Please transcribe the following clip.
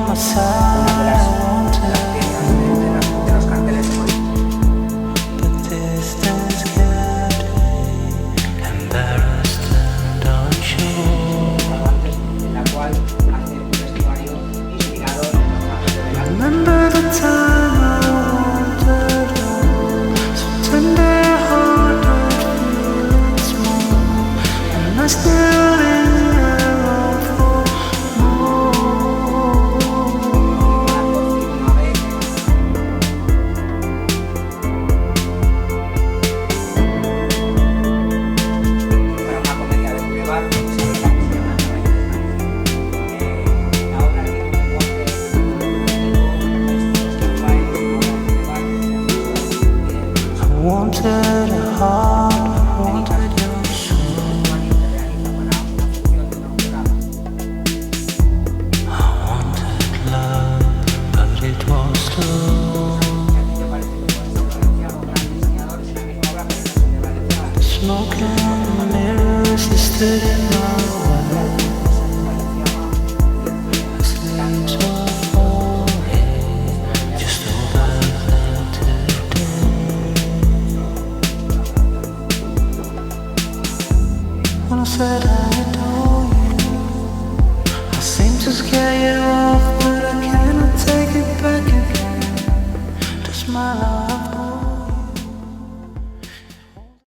my side, I wanted, de los carteles de Molly. but distance kept me embarrassed and unsure. En la cual hace un vestuario inspirado en los trajes de verano. Remember the time I wanted you, so tender-hearted, feeling small, and I still yearn for more. Una vez para una comedia de Boulevard que se llama La obra de Walter I wanted a heart, I wanted your soul, I wanted love, but it was slow. The smoke and the mirrors that stood in my way, as leaves were falling just over there today. When I said I adore you, I seem to scare you off, but I cannot take it back again. Does my love